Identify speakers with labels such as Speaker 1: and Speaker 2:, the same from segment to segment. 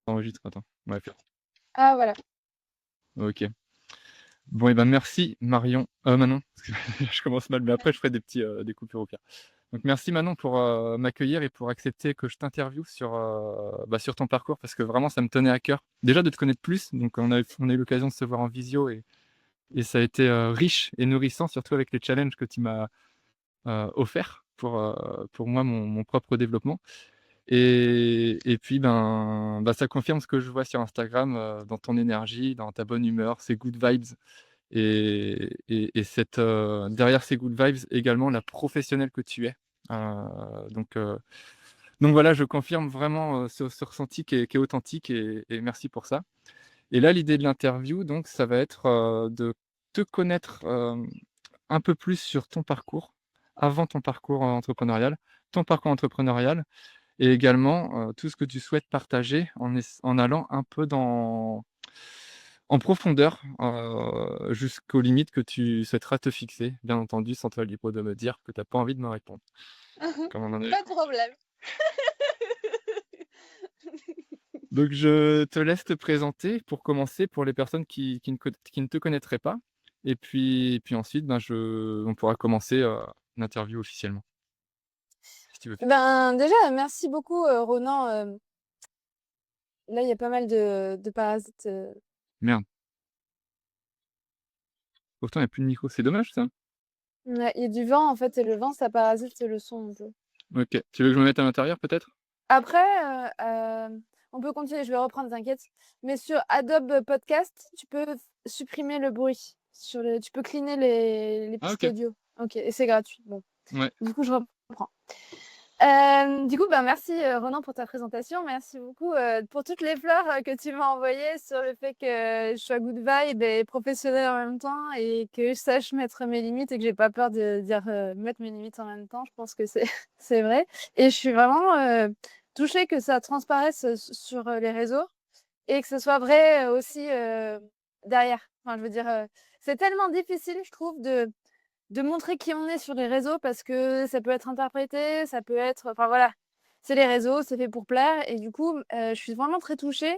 Speaker 1: enregistre, attends. Ouais,
Speaker 2: Ah voilà.
Speaker 1: OK. Bon et ben merci Marion Manon, je commence mal, mais après je ferai des coupures au pire. Donc merci Manon pour, m'accueillir et pour accepter que je t'interviewe sur ton parcours parce que vraiment ça me tenait à cœur. Déjà de te connaître plus, donc on a eu l'occasion de se voir en visio et ça a été, riche et nourrissant, surtout avec les challenges que tu m'as, offerts pour moi, mon propre développement et puis, ça confirme ce que je vois sur Instagram, dans ton énergie, dans ta bonne humeur, ces good vibes et derrière ces good vibes, également la professionnelle que tu es. Donc heu, donc voilà, je confirme vraiment, ce ressenti qui est authentique et merci pour ça. Et là, l'idée de l'interview, donc, ça va être, de te connaître, un peu plus sur ton parcours, avant ton parcours, entrepreneurial, ton parcours entrepreneurial et également, tout ce que tu souhaites partager en allant un peu en profondeur, jusqu'aux limites que tu souhaiteras te fixer, bien entendu, sans toi libre de me dire que tu as pas envie de me répondre, comme on en avait
Speaker 2: Pas de
Speaker 1: con
Speaker 2: problème.
Speaker 1: donc je te laisse te présenter pour commencer, pour les personnes qui ne te connaîtraient pas et puis ensuite, on pourra commencer, l'interview officiellement, si tu veux.
Speaker 2: Ben, déjà, merci beaucoup, Ronan. Là, il y a pas mal de parasites.
Speaker 1: Merde, pourtant il y a plus de micro, c'est dommage ça.
Speaker 2: Ouais, il y a du vent, en fait, et le vent, ça parasite le son un peu.
Speaker 1: OK. Tu veux que je me mette à l'intérieur peut-être?
Speaker 2: Après, on peut continuer, je vais reprendre, t'inquiète. Mais sur Adobe Podcast, tu peux supprimer le bruit. Tu peux cleaner les
Speaker 1: Ah
Speaker 2: pistes
Speaker 1: OK.
Speaker 2: audio. Ok, et c'est gratuit. Bon,
Speaker 1: Ouais.
Speaker 2: du coup, je reprends. Du coup, ben, merci Ronan pour ta présentation. Merci beaucoup pour toutes les fleurs que tu m'as envoyées sur le fait que je sois good vibe et professionnelle en même temps et que je sache mettre mes limites et que j'ai pas peur de dire mettre mes limites en même temps. Je pense que c'est c'est vrai. Et je suis vraiment touchée que ça transparaisse sur les réseaux et que ce soit vrai aussi derrière. Enfin, je veux dire, c'est tellement difficile, je trouve, de montrer qui on est sur les réseaux parce que ça peut être interprété, ça peut être enfin voilà, c'est les réseaux, c'est fait pour plaire et du coup, je suis vraiment très touchée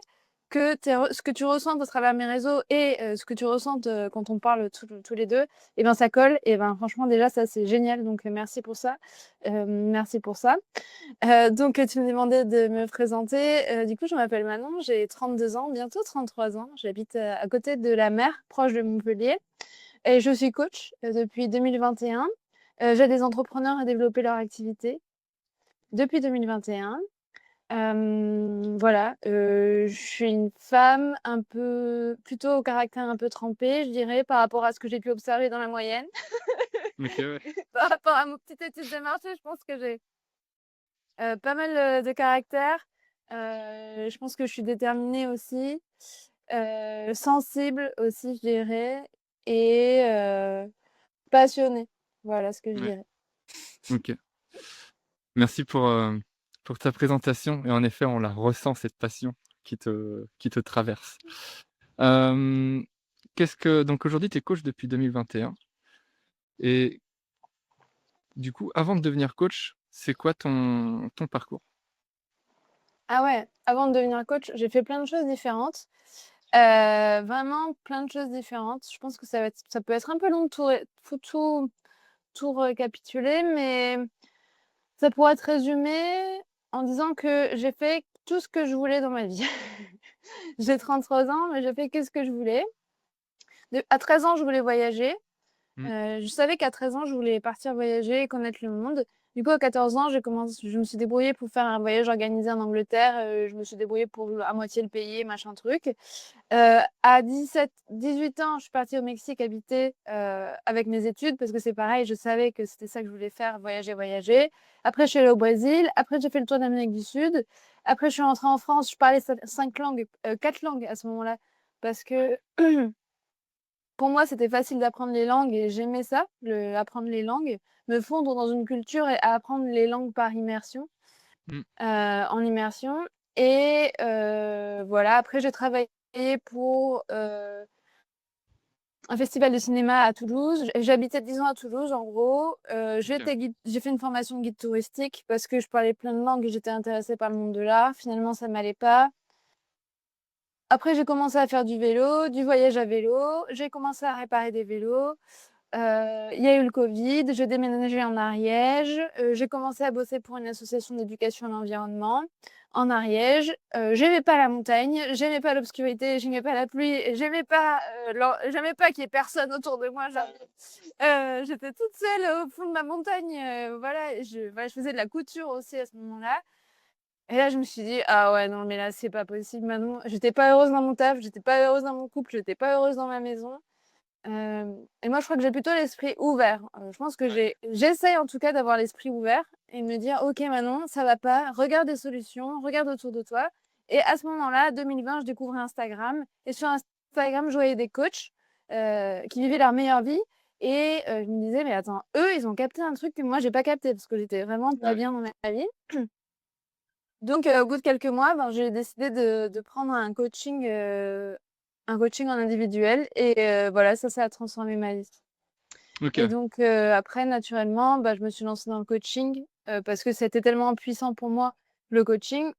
Speaker 2: que ce que tu ressentes à travers mes réseaux et ce que tu ressentes, quand on parle tous les 2 et ben, ça colle et ben, franchement déjà ça c'est génial donc merci pour ça. Merci pour ça. Donc tu me demandais de me présenter, du coup je m'appelle Manon, j'ai 32 ans, bientôt 33 ans. J'habite, à côté de la mer, proche de Montpellier. Et je suis coach depuis 2021. J'aide les entrepreneurs à développer leur activité depuis 2021. Voilà, je suis une femme un peu plutôt au caractère un peu trempé, je dirais, par rapport à ce que j'ai pu observer dans la moyenne.
Speaker 1: OK, ouais.
Speaker 2: Par rapport à mon petite étude de marché, je pense que j'ai pas mal de caractère. Je pense que je suis déterminée aussi, sensible aussi, je dirais, et passionnée. Voilà ce que je
Speaker 1: Ouais.
Speaker 2: dirais.
Speaker 1: OK. Merci pour ta présentation et en effet, on la ressent cette passion qui te traverse. Hem, donc aujourd'hui, tu es coach depuis 2021 et du coup, avant de devenir coach, c'est quoi ton parcours?
Speaker 2: Ah ouais, avant de devenir coach, j'ai fait plein de choses différentes. Vraiment plein de choses différentes. Je pense que ça peut être un peu long de tout récapituler, mais ça pourrait être résumé en disant que j'ai fait tout ce que je voulais dans ma vie. J'ai 33 ans, mais j'ai fait que ce que je voulais. À 13 ans, je voulais voyager.
Speaker 1: Mmh.
Speaker 2: Je savais qu'à 13 ans, je voulais partir voyager et connaître le monde. Du coup, à 14 ans, je me suis débrouillée pour faire un voyage organisé en Angleterre. Je me suis débrouillée pour à moitié le payer, machin truc. À 18 ans, je suis partie au Mexique habiter avec mes études parce que c'est pareil, je savais que c'était ça que je voulais faire, voyager, voyager. Après, je suis allée au Brésil. Après, j'ai fait le tour d'Amérique du Sud. Après, je suis rentrée en France. Je parlais 5 langues, 4 langues à ce moment-là parce que pour moi, c'était facile d'apprendre les langues et j'aimais ça, apprendre les langues, me fondre dans une culture et apprendre les langues par immersion,
Speaker 1: Mmh.
Speaker 2: en immersion. Et voilà, après j'ai travaillé pour un festival de cinéma à Toulouse. J'habitais 10 ans à Toulouse, en gros.
Speaker 1: OK.
Speaker 2: J'ai fait une formation de guide touristique parce que je parlais plein de langues et j'étais intéressée par le monde de l'art. Finalement, ça m'allait pas. Après, j'ai commencé à faire du vélo, du voyage à vélo. J'ai commencé à réparer des vélos. Il y a eu le Covid, j'ai déménagé en Ariège. J'ai commencé à bosser pour une association d'éducation à l'environnement en Ariège. J'aimais pas la montagne, j'aimais pas l'obscurité, j'aimais pas la pluie, j'aimais pas qu'il y ait personne autour de moi. J'étais toute seule au fond de ma montagne. Voilà, voilà, je faisais de la couture aussi à ce moment-là. Et là, je me suis dit, ah ouais, non, mais là, c'est pas possible, Manon. J'étais pas heureuse dans mon taf, j'étais pas heureuse dans mon couple, j'étais pas heureuse dans ma maison. Et moi, je crois que j'ai plutôt l'esprit ouvert. Je pense que j'essaye en tout cas d'avoir l'esprit ouvert et de me dire, ok, Manon, ça va pas, regarde des solutions, regarde autour de toi. Et à ce moment-là, 2020, je découvrais Instagram. Et sur Instagram, je voyais des coachs qui vivaient leur meilleure vie. Et je me disais, mais attends, eux, ils ont capté un truc que moi, j'ai pas capté parce que j'étais vraiment pas bien dans ma vie. Donc, au bout de quelques mois, ben, j'ai décidé de prendre un coaching en individuel et voilà, ça a transformé ma vie. Et
Speaker 1: OK.
Speaker 2: donc, après, naturellement, bah, je me suis lancée dans le coaching parce que c'était tellement puissant pour moi, le coaching,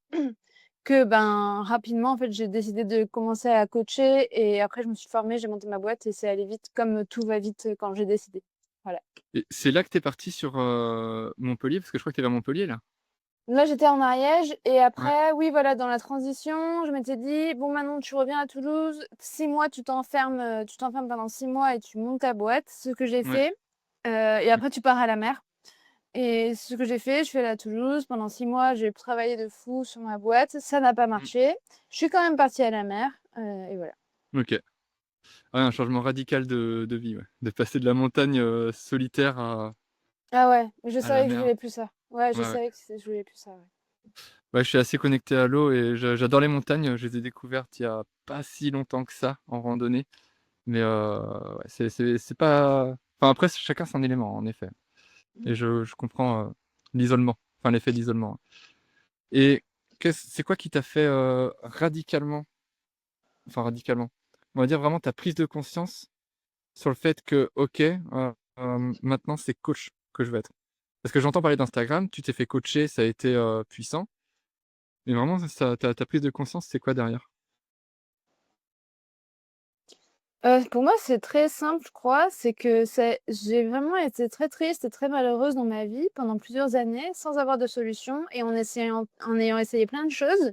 Speaker 2: que ben, rapidement, en fait, j'ai décidé de commencer à coacher et après, je me suis formée, j'ai monté ma boîte et c'est allé vite, comme tout va vite quand j'ai décidé. Voilà.
Speaker 1: Et c'est là que tu es partie sur, Montpellier? Parce que je crois que tu es vers Montpellier, là?
Speaker 2: Là, j'étais en Ariège et
Speaker 1: Ouais,
Speaker 2: après, oui, voilà, dans la transition, je m'étais dit, bon, maintenant, tu reviens à Toulouse, 6 mois, tu t'enfermes pendant 6 mois et tu montes ta boîte, ce que j'ai
Speaker 1: ouais.
Speaker 2: fait. Et
Speaker 1: Mmh,
Speaker 2: après, tu pars à la mer. Et ce que j'ai fait, je suis allée à Toulouse. Pendant 6 mois, j'ai travaillé de fou sur ma boîte. Ça n'a pas
Speaker 1: mmh,
Speaker 2: marché. Je suis quand même partie à la mer. Et voilà.
Speaker 1: OK. Ouais, un changement radical de vie, ouais. De passer de la montagne, solitaire
Speaker 2: Ah ouais, mais je
Speaker 1: à la
Speaker 2: savais que je
Speaker 1: mer.
Speaker 2: voulais plus ça. Ouais, je
Speaker 1: Ouais, ouais.
Speaker 2: savais que je voulais plus ça. Ouais.
Speaker 1: Ouais, je suis assez connecté à l'eau et j'adore les montagnes. Je les ai découvertes il y a pas si longtemps que ça, en randonnée. Mais, ouais, c'est pas enfin, après, chacun son élément, en effet. Et je comprends, l'isolement, enfin, l'effet d'isolement. Et c'est quoi qui t'a fait, radicalement, enfin radicalement, on va dire vraiment ta prise de conscience sur le fait que, OK, maintenant c'est coach que je veux être? Parce que j'entends parler d'Instagram, tu t'es fait coacher, ça a été, puissant, mais vraiment ça ta prise de conscience, c'est quoi derrière?
Speaker 2: Pour moi, c'est très simple, je crois. C'est que j'ai vraiment été très triste et très malheureuse dans ma vie pendant plusieurs années sans avoir de solution et en ayant essayé plein de choses,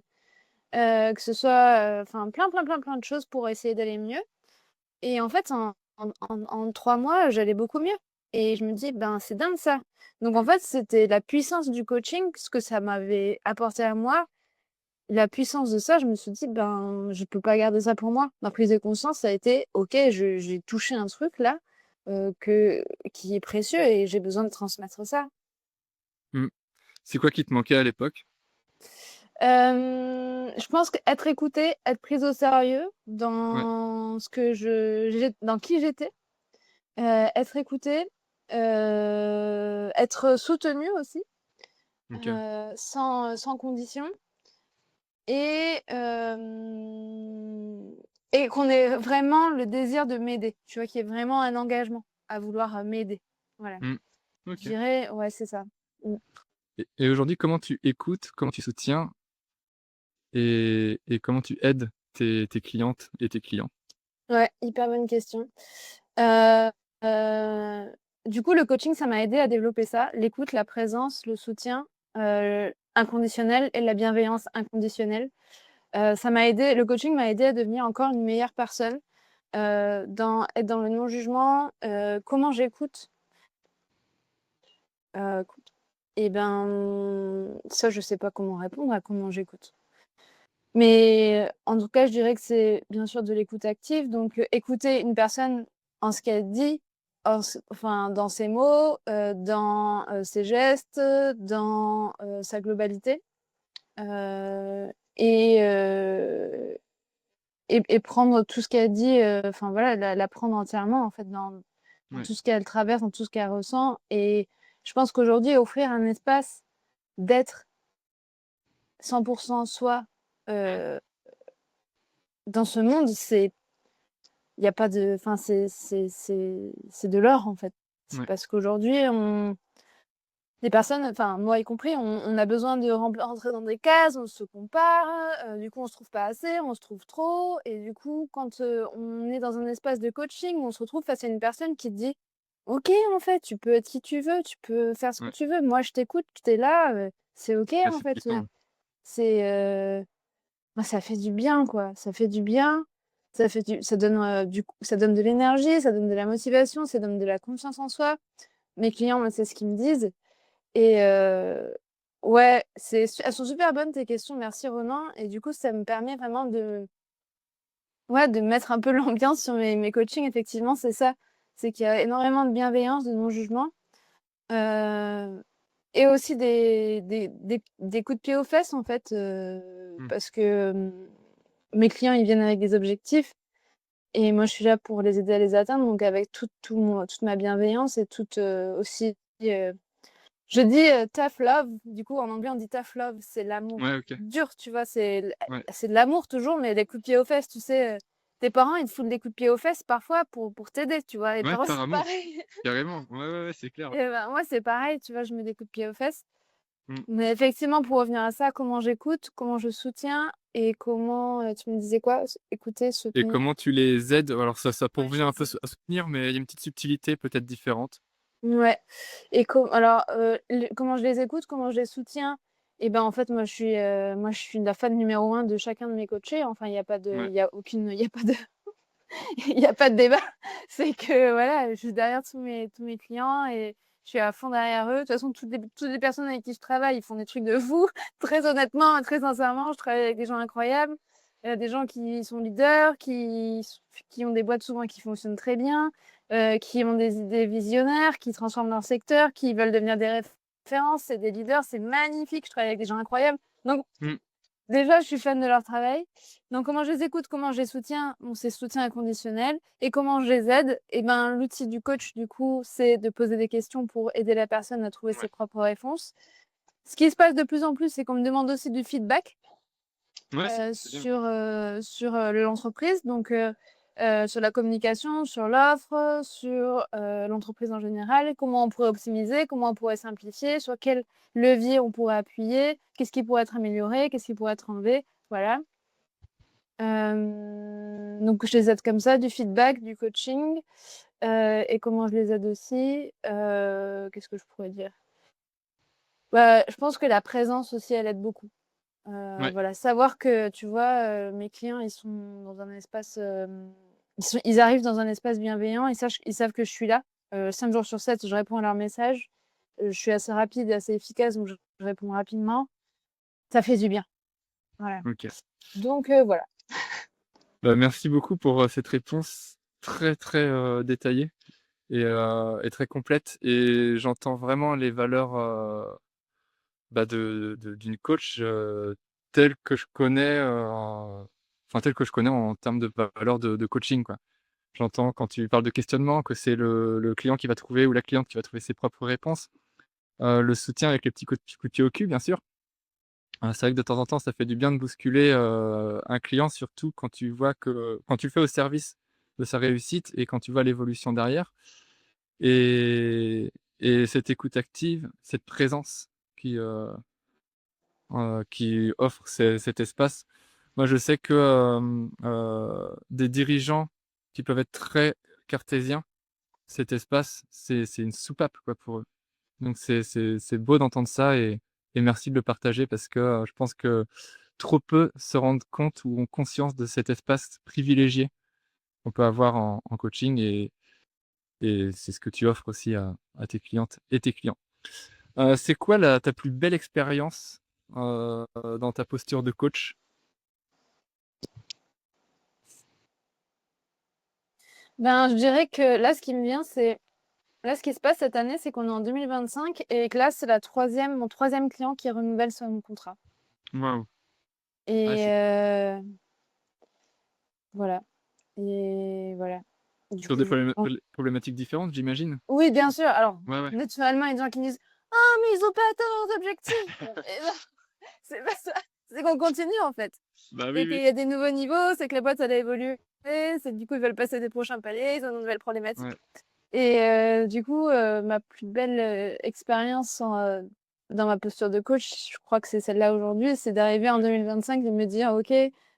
Speaker 2: que ce soit, enfin, plein, plein, plein, plein de choses pour essayer d'aller mieux. Et en fait, en 3 mois, j'allais beaucoup mieux et je me dis: «Ben, c'est dingue ça». Donc en fait, c'était la puissance du coaching, ce que ça m'avait apporté à moi. La puissance de ça, je me suis dit: «Ben, je peux pas garder ça pour moi». Ma prise de conscience, ça a été: «OK, j'ai touché un truc là, que qui est précieux et j'ai besoin de transmettre ça».
Speaker 1: Mmh. C'est quoi qui te manquait à l'époque?
Speaker 2: Je pense qu'être écoutée, être prise au sérieux
Speaker 1: Ouais,
Speaker 2: dans dans qui j'étais. Être écouté, être soutenu aussi,
Speaker 1: OK.
Speaker 2: sans condition et qu'on ait vraiment le désir de m'aider, tu vois? Qu'il y ait vraiment un engagement à vouloir, m'aider. Voilà.
Speaker 1: Mmh.
Speaker 2: Je
Speaker 1: OK.
Speaker 2: dirais ouais, c'est ça. Mmh.
Speaker 1: Et aujourd'hui, comment tu écoutes, comment tu soutiens et comment tu aides tes clientes et tes clients?
Speaker 2: Ouais, hyper bonne question. Heu heu, du coup, le coaching, ça m'a aidé à développer ça, l'écoute, la présence, le soutien, inconditionnel et la bienveillance inconditionnelle. Ça m'a aidé Le coaching m'a aidé à devenir encore une meilleure personne, être dans le non-jugement, comment j'écoute, heu, et ben, ça, je sais pas comment répondre à comment j'écoute. Mais en tout cas, je dirais que c'est bien sûr de l'écoute active, donc écouter une personne en ce qu'elle dit, enfin dans ses mots, dans, ses gestes, dans, sa globalité, heu et heu et prendre tout ce qu'elle dit, enfin voilà, la prendre entièrement en fait dans
Speaker 1: Ouais.
Speaker 2: tout ce qu'elle traverse, dans tout ce qu'elle ressent et je pense qu'aujourd'hui offrir un espace d'être 100 soi, heu, dans ce monde, il y a pas de enfin c'est de l'or en fait. C'est
Speaker 1: Ouais.
Speaker 2: parce qu'aujourd'hui des personnes, enfin moi y compris, on a besoin de rentrer dans des cases, on se compare, du coup on se trouve pas assez, on se trouve trop et du coup quand, on est dans un espace de coaching, on se retrouve face à une personne qui te dit: «OK en fait, tu peux être qui tu veux, tu peux faire ce que
Speaker 1: Ouais.
Speaker 2: tu veux. Moi je t'écoute, tu es là, c'est OK
Speaker 1: Ouais,
Speaker 2: en
Speaker 1: c'est
Speaker 2: fait,
Speaker 1: puissant.
Speaker 2: c'est, bah, ça fait du bien quoi, ça fait du bien, ça donne, du coup ça donne de l'énergie, ça donne de la motivation, ça donne de la confiance en soi. Mes clients, moi c'est ce qu'ils me disent et ouais, elles sont super bonnes tes questions, merci Ronan et du coup, ça me permet vraiment de ouais, de mettre un peu l'ambiance sur mes coachings effectivement, c'est ça. C'est qu'il y a énormément de bienveillance, de non-jugement, heu et aussi des coups de pied aux fesses en fait,
Speaker 1: Mmh.
Speaker 2: parce que, mes clients, ils viennent avec des objectifs et moi, je suis là pour les aider à les atteindre donc avec toute ma bienveillance et toute, aussi, je dis, tough love, du coup, en anglais, on dit tough love, c'est l'amour
Speaker 1: Ouais, OK.
Speaker 2: dur, tu vois?
Speaker 1: Ouais.
Speaker 2: C'est de l'amour toujours, mais les coups de pied aux fesses, tu sais, tes parents, ils te foutent des coups de pied aux fesses parfois pour t'aider, tu vois? Les
Speaker 1: Ouais,
Speaker 2: parents,
Speaker 1: par
Speaker 2: c'est
Speaker 1: amour,
Speaker 2: pareil
Speaker 1: carrément. Ouais, ouais, ouais, c'est clair.
Speaker 2: et ben, moi, c'est pareil, tu vois? Je mets des coups de pied aux fesses.
Speaker 1: Mmh.
Speaker 2: Mais effectivement, pour revenir à ça, comment j'écoute, comment je soutiens et comment, tu me disais quoi? Écouter,
Speaker 1: Et
Speaker 2: soutenir?
Speaker 1: comment tu les aides? Alors ça
Speaker 2: Ouais, je
Speaker 1: pourvient un peu
Speaker 2: les aide.
Speaker 1: à soutenir, mais il y a une petite subtilité peut-être différente.
Speaker 2: Ouais et alors, comment je les écoute, comment je les soutiens? Et ben, en fait, moi, je suis la fan numéro un de chacun de mes coachés. Enfin,
Speaker 1: Ouais.
Speaker 2: il y a pas de il y a pas de débat. C'est que, voilà, je suis derrière tous mes clients et je suis à fond derrière eux. De toute façon, toutes les personnes avec qui je travaille, ils font des trucs de fou. Très honnêtement et très sincèrement, je travaille avec des gens incroyables, des gens qui sont leaders, qui ont des boîtes souvent qui fonctionnent très bien, qui ont des idées visionnaires, qui transforment leur secteur, qui veulent devenir des références. C'est des leaders, c'est magnifique. Je travaille avec des gens incroyables. Donc
Speaker 1: Mmh.
Speaker 2: déjà, je suis fan de leur travail. Donc comment je les écoute, comment je les soutiens? Bon, c'est soutien inconditionnel et comment je les aide? Et ben, l'outil du coach, du coup, c'est de poser des questions pour aider la personne à trouver ses
Speaker 1: Ouais.
Speaker 2: propres réponses. Ce qui se passe de plus en plus, c'est qu'on me demande aussi du feedback,
Speaker 1: Ouais, c'est bien.
Speaker 2: sur, l'entreprise, donc sur la communication, sur l'offre, sur, l'entreprise en général. Comment on pourrait optimiser? Comment on pourrait simplifier? Sur quel levier on pourrait appuyer? Qu'est-ce qui pourrait être amélioré? Qu'est-ce qui pourrait être enlevé? Voilà. Donc je les aide comme ça, du feedback, du coaching, et comment je les aide aussi? Qu'est-ce que je pourrais dire? Bah, je pense que la présence aussi, elle aide beaucoup.
Speaker 1: Ouais.
Speaker 2: Voilà, savoir que, tu vois, mes clients, ils sont dans un espace, ils arrivent dans un espace bienveillant, ils savent que je suis là. 5 jours sur 7, je réponds à leurs messages. Je suis assez rapide et assez efficace, donc je réponds rapidement. Ça fait du bien, voilà.
Speaker 1: OK.
Speaker 2: Donc voilà.
Speaker 1: Bah, merci beaucoup pour, cette réponse très, très, détaillée et très complète et j'entends vraiment les valeurs, bah, d'une coach, telle que je connais, enfin telle que je connais en termes de valeurs de coaching, quoi. J'entends quand tu parles de questionnement que c'est le client qui va trouver ou la cliente qui va trouver ses propres réponses. Le soutien avec les petits coups de pied au cul, bien sûr. C'est vrai que de temps en temps, ça fait du bien de bousculer, un client, surtout quand tu le fais au service de sa réussite et quand tu vois l'évolution derrière et cette écoute active, cette présence qui offre cet espace. Moi, je sais que, des dirigeants qui peuvent être très cartésiens, cet espace, c'est une soupape, quoi, pour eux. Donc c'est beau d'entendre ça et merci de le partager parce que, je pense que trop peu se rendent compte ou ont conscience de cet espace privilégié qu'on peut avoir en coaching et c'est ce que tu offres aussi à tes clientes et tes clients. C'est quoi ta plus belle expérience, dans ta posture de coach?
Speaker 2: Ben, je dirais que là, ce qui me vient, c'est là, ce qui se passe cette année, c'est qu'on est en 2025 et que là, c'est mon troisième client qui renouvelle son contrat
Speaker 1: Waouh! Ah
Speaker 2: et
Speaker 1: c'est
Speaker 2: voilà et voilà. Du
Speaker 1: sur des
Speaker 2: coup, je pense
Speaker 1: problématiques différentes, j'imagine?
Speaker 2: oui, bien sûr. Alors,
Speaker 1: Ouais, ouais.
Speaker 2: naturellement, il y a des gens qui me disent: «Ah, mais ils ont pas atteint leurs objectifs!» et non, c'est pas ça, c'est qu'on continue, en fait.
Speaker 1: Bah,
Speaker 2: C'est
Speaker 1: oui,
Speaker 2: qu'il
Speaker 1: oui.
Speaker 2: y a des nouveaux niveaux, c'est que la boîte, elle a évolué, c'est que du coup, ils veulent passer des prochains paliers, ils ont de nouvelles
Speaker 1: Ouais.
Speaker 2: problématiques. Et du coup, ma plus belle expérience dans ma posture de coach, je crois que c'est celle-là aujourd'hui, c'est d'arriver en 2025 et de me dire, OK,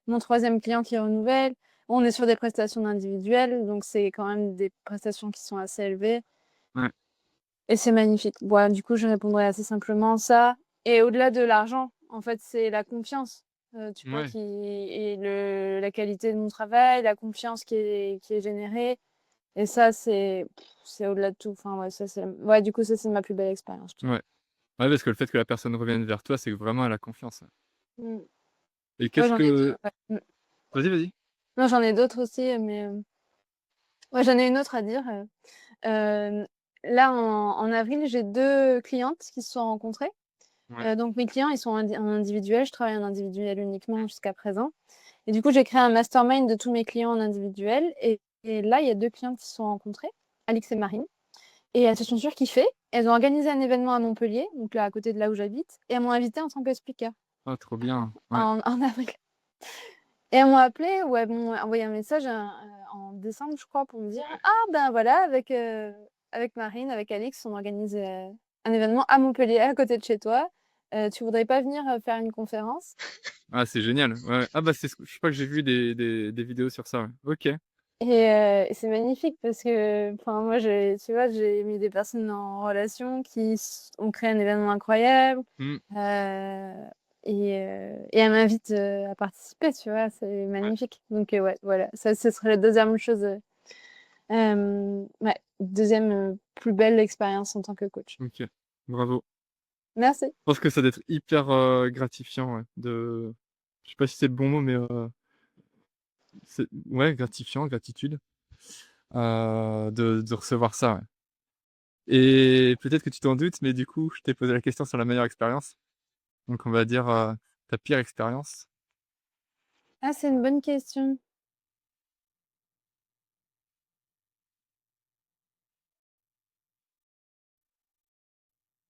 Speaker 2: mon troisième client qui renouvelle, on est sur des prestations individuelles, donc c'est quand même des prestations qui sont assez élevées.
Speaker 1: Ouais.
Speaker 2: Et c'est magnifique. Bon, du coup, je répondrais assez simplement ça. Et au-delà de l'argent, en fait, c'est la confiance, tu vois,
Speaker 1: Ouais.
Speaker 2: et la qualité de mon travail, la confiance qui est générée. Et ça, c'est au-delà de tout. Enfin, ouais, ouais, du coup, ça, c'est ma plus belle expérience, je trouve.
Speaker 1: Ouais. Ouais, parce que le fait que la personne revienne vers toi, c'est que vraiment elle a confiance.
Speaker 2: Mm.
Speaker 1: Et
Speaker 2: Ouais,
Speaker 1: qu'est-ce que...
Speaker 2: ouais.
Speaker 1: Vas-y, vas-y.
Speaker 2: Non, j'en ai d'autres aussi, mais ouais, j'en ai une autre à dire. Là, en avril, j'ai 2 clientes qui se sont rencontrées.
Speaker 1: Ouais.
Speaker 2: Donc mes clients, ils sont en individuel. Je travaille en individuel uniquement jusqu'à présent. Et du coup, j'ai créé un mastermind de tous mes clients en individuel. Et là, il y a 2 clientes qui se sont rencontrées, Alix et Marine. Et elles se sont surkiffées. Elles ont organisé un événement à Montpellier, donc là, à côté de là où j'habite. Et elles m'ont invitée en tant que speaker
Speaker 1: Ah, trop bien. Ouais.
Speaker 2: en avril. Et elles m'ont appelé ou elles m'ont envoyé un message en décembre, je crois, pour me dire, ah ben voilà, avec Marine, avec Alix, on organise un événement à Montpellier, à côté de chez toi. Tu voudrais pas venir faire une conférence?
Speaker 1: Ah, c'est génial. Ouais. Ah, bah, je crois que j'ai vu des vidéos sur ça. Ouais. Ok.
Speaker 2: Et c'est magnifique parce que, enfin, moi, tu vois, j'ai mis des personnes en relation ont créé un événement incroyable.
Speaker 1: Hmm.
Speaker 2: Et elle m'invite à participer, tu vois, c'est
Speaker 1: Ouais.
Speaker 2: magnifique. Donc, ouais, voilà, ça, ce serait la deuxième chose. Ouais, deuxième plus belle expérience en tant que coach.
Speaker 1: Ok. Bravo.
Speaker 2: Merci.
Speaker 1: Je pense que ça doit être hyper gratifiant, ouais, je sais pas si c'est le bon mot, mais ouais, gratifiant, gratitude, de recevoir ça, ouais. Et peut-être que tu t'en doutes, mais du coup, je t'ai posé la question sur la meilleure expérience. Donc, on va dire ta pire expérience.
Speaker 2: Ah, c'est une bonne question.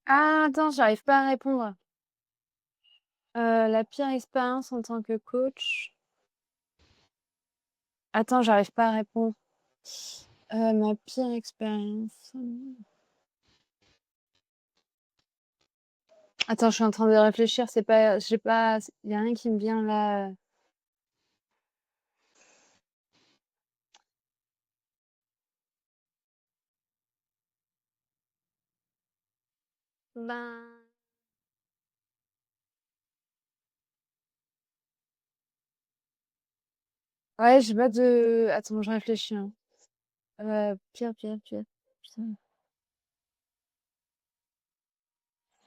Speaker 2: Ah, attends, j'arrive pas à répondre. La pire expérience en tant que coach. Attends, j'arrive pas à répondre. Ma pire expérience. Attends, je suis en train de réfléchir. C'est pas, j'ai pas, y a rien qui me vient là. Ben, ouais, j'ai pas de. Attends, je réfléchis, hein. Pire. Putain.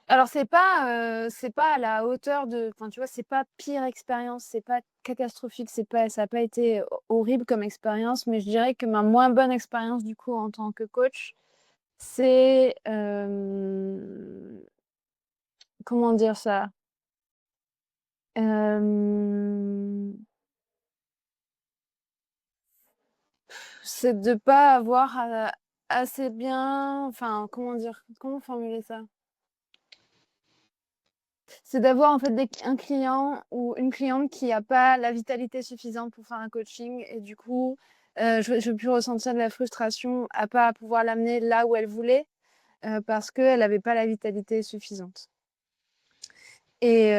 Speaker 2: Alors c'est pas à la hauteur de, enfin tu vois, c'est pas pire expérience, c'est pas catastrophique, ça a pas été horrible comme expérience, mais je dirais que ma moins bonne expérience du coup en tant que coach, c'est comment dire ça? Euh, c'est de pas avoir assez bien, enfin comment dire, comment formuler ça? C'est d'avoir en fait un client ou une cliente qui a pas la vitalité suffisante pour faire un coaching et du coup, je pu ressentir de la frustration à pas pouvoir l'amener là où elle voulait, parce qu'elle avait pas la vitalité suffisante. Et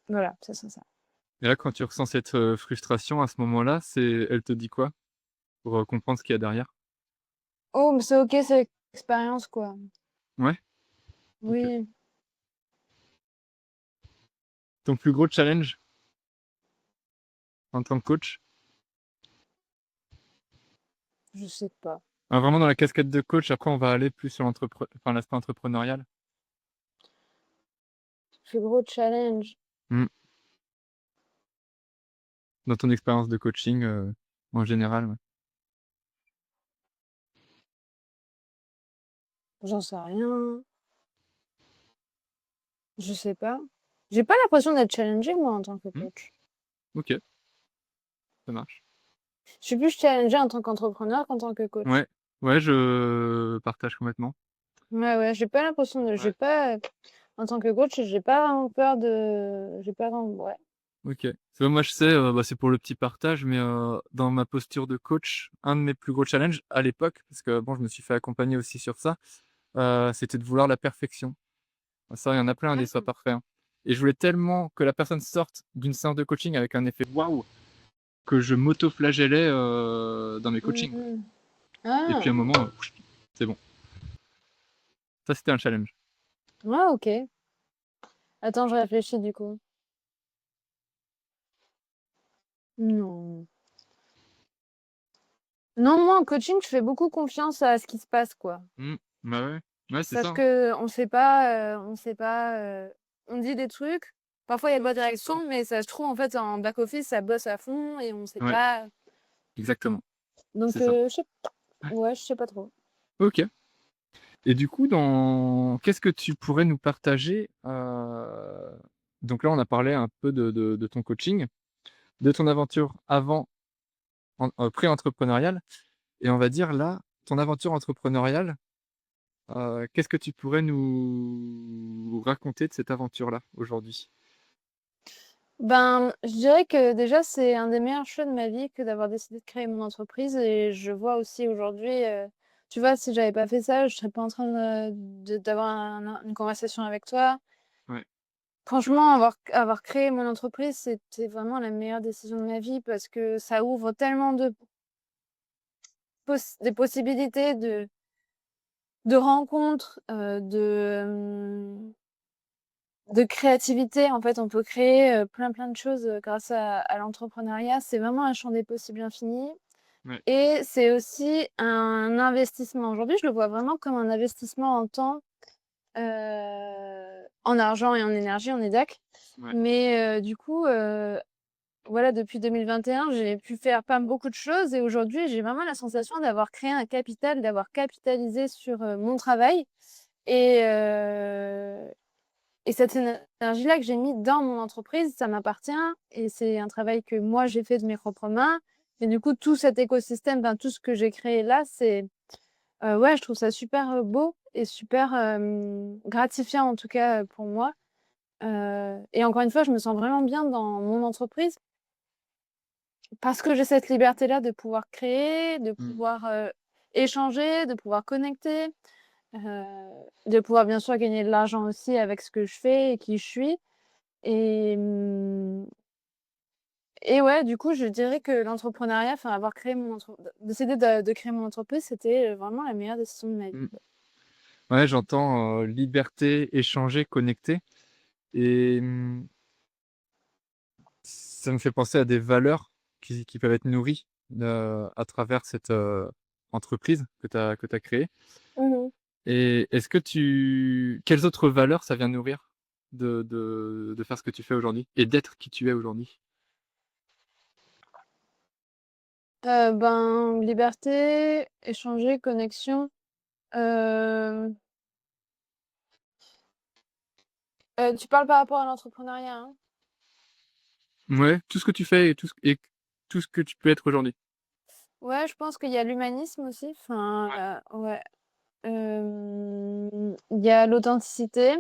Speaker 2: voilà, c'est ça.
Speaker 1: Et là, quand tu ressens cette frustration à ce moment-là, elle te dit quoi pour comprendre ce qu'il y a derrière?
Speaker 2: Oh, mais c'est OK, c'est l'expérience, quoi.
Speaker 1: Ouais? Ok.
Speaker 2: Oui,
Speaker 1: Ton plus gros challenge en tant que coach?
Speaker 2: je sais pas.
Speaker 1: Ah, vraiment dans la casquette de coach, après on va aller plus sur l'aspect entrepreneurial.
Speaker 2: Plus gros challenge,
Speaker 1: Hmm. Dans ton expérience de coaching en général, ouais.
Speaker 2: j'en sais rien. Je sais pas. J'ai pas l'impression d'être challengée, moi, en tant que
Speaker 1: Hmm.
Speaker 2: coach.
Speaker 1: Ok, ça marche.
Speaker 2: Je suis plus challengée en tant qu'entrepreneur qu'en tant que coach.
Speaker 1: Ouais, ouais, je partage complètement.
Speaker 2: Ouais, j'ai pas l'impression de, j'ai
Speaker 1: Ouais.
Speaker 2: pas, en tant que coach, j'ai pas vraiment peur de, j'ai pas vraiment, ouais.
Speaker 1: OK. Moi, je sais, c'est pour le petit partage, mais dans ma posture de coach, un de mes plus gros challenges à l'époque, parce que bon, je me suis fait accompagner aussi sur ça, c'était de vouloir la perfection. Ça, il y en a plein des soins
Speaker 2: Mmh.
Speaker 1: parfaits, hein, et je voulais tellement que la personne sorte d'une séance de coaching avec un effet waouh, que je m'auto-flagellais, dans mes coachings, quoi,
Speaker 2: Mmh.
Speaker 1: et puis à
Speaker 2: Ah!
Speaker 1: un moment, c'est bon. Ça, c'était un challenge.
Speaker 2: Ouais, OK. Attends, je réfléchis du coup. Non. Non, moi en coaching, je fais beaucoup confiance à ce qui se passe, quoi.
Speaker 1: Mmh. Bah, ouais. Ouais, c'est ça,
Speaker 2: Parce
Speaker 1: hein.
Speaker 2: qu'on sait pas, on dit des trucs, parfois il y a de la direction, mais ça se trouve en fait en back office, ça bosse à fond et on sait
Speaker 1: Ouais,
Speaker 2: pas.
Speaker 1: exactement,
Speaker 2: Donc
Speaker 1: c'est ça.
Speaker 2: je sais pas trop.
Speaker 1: OK, et du coup, qu'est-ce que tu pourrais nous partager, donc là, on a parlé un peu de ton coaching, de ton aventure avant pré-entrepreneuriale, et on va dire là, ton aventure entrepreneuriale, qu'est-ce que tu pourrais nous raconter de cette aventure-là, aujourd'hui?
Speaker 2: Ben, je dirais que déjà, c'est un des meilleurs choix de ma vie que d'avoir décidé de créer mon entreprise et je vois aussi aujourd'hui, tu vois, si j'avais pas fait ça, je serais pas en train d'avoir une conversation avec toi.
Speaker 1: Ouais.
Speaker 2: Franchement, avoir créé mon entreprise, c'était vraiment la meilleure décision de ma vie parce que ça ouvre tellement des possibilités de rencontres, de créativité. En fait, on peut créer, plein de choses, grâce à l'entrepreneuriat. C'est vraiment un champ des possibles infini
Speaker 1: Ouais.
Speaker 2: et c'est aussi un investissement. Aujourd'hui, je le vois vraiment comme un investissement en temps, en argent et en énergie, on est dac.
Speaker 1: Ouais.
Speaker 2: Mais du coup, voilà, depuis 2021, j'ai pu faire pas beaucoup de choses et aujourd'hui, j'ai vraiment la sensation d'avoir créé un capital, d'avoir capitalisé sur, mon travail et heu et cette énergie-là que j'ai mis dans mon entreprise, ça m'appartient et c'est un travail que moi j'ai fait de mes propres mains et du coup, tout cet écosystème, enfin, tout ce que j'ai créé là, ouais, je trouve ça super, beau et super, gratifiant en tout cas, pour moi, et encore une fois, je me sens vraiment bien dans mon entreprise parce que j'ai cette liberté-là de pouvoir créer, de
Speaker 1: Mmh.
Speaker 2: pouvoir, échanger, de pouvoir connecter, heu, de pouvoir bien sûr gagner de l'argent aussi avec ce que je fais et qui je suis et mmh et ouais, du coup, je dirais que l'entrepreneuriat, enfin avoir créé mon entre décider de créer mon entreprise, c'était, vraiment la meilleure décision de ma vie,
Speaker 1: Mmh.
Speaker 2: quoi.
Speaker 1: Ouais, j'entends, liberté, échanger, connecter, et ça me fait penser à des valeurs qui peuvent être nourries, à travers cette, entreprise que tu as créée,
Speaker 2: Mmh.
Speaker 1: et quelles autres valeurs ça vient nourrir de faire ce que tu fais aujourd'hui et d'être qui tu es aujourd'hui?
Speaker 2: Ben, liberté, échanger, connexion, hem, tu parles par rapport à l'entrepreneuriat, hein?
Speaker 1: Ouais, tout ce que tu fais tout ce que tu peux être aujourd'hui.
Speaker 2: Ouais, je pense qu'il y a l'humanisme aussi,
Speaker 1: Ouais.
Speaker 2: enfin, ouais, il y a l'authenticité,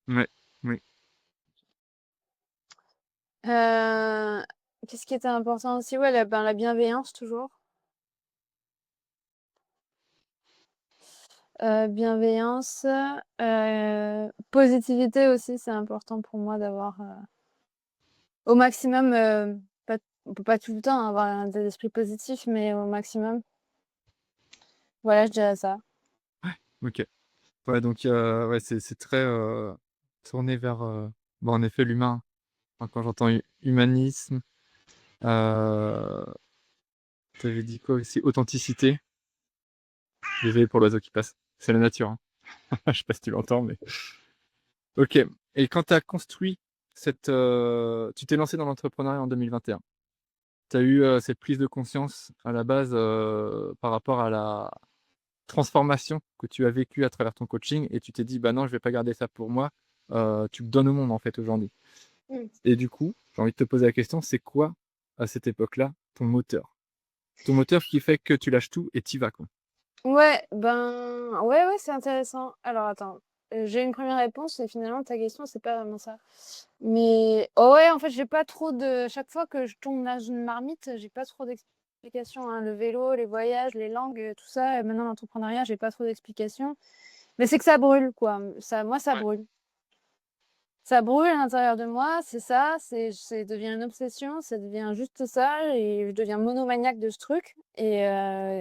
Speaker 1: Ouais, oui.
Speaker 2: heu, qu'est-ce qui était important aussi? Ouais, la bienveillance toujours, bienveillance, positivité aussi, c'est important pour moi d'avoir, au maximum, pas on peut pas tout le temps avoir un état d'esprit positif, mais au maximum. Voilà, je dirais ça.
Speaker 1: OK. Ouais, donc ouais, c'est très, tourné vers, en effet, l'humain. Enfin, quand j'entends humanisme, heu, tu avais dit quoi aussi? Authenticité. Désolé pour l'oiseau qui passe. C'est la nature, hein. Je sais pas si tu l'entends, mais OK, et quand tu as construit tu t'es lancé dans l'entrepreneuriat en 2021. Tu as eu, cette prise de conscience à la base, par rapport à la transformation que tu as vécue à travers ton coaching, et tu t'es dit: «Bah non, je vais pas garder ça pour moi», tu le donnes au monde, en fait, aujourd'hui,
Speaker 2: Mmh.
Speaker 1: et du coup, j'ai envie de te poser la question, c'est quoi, à cette époque-là, ton moteur? Ton moteur qui fait que tu lâches tout et tu y vas, quoi?
Speaker 2: Ouais, ben, ouais, ouais, c'est intéressant. Alors attends. j'ai une première réponse et finalement ta question, c'est pas vraiment ça. Mais oh ouais, en fait, j'ai pas trop de chaque fois que je tombe dans une marmite, j'ai pas trop d'explications, hein. Le vélo, les voyages, les langues, tout ça et maintenant l'entrepreneuriat, j'ai pas trop d'explications. Mais c'est que ça brûle, quoi. Moi, ça
Speaker 1: Ouais.
Speaker 2: brûle. Ça brûle à l'intérieur de moi, c'est ça, c'est devient une obsession, ça devient juste ça et je deviens monomaniaque de ce truc et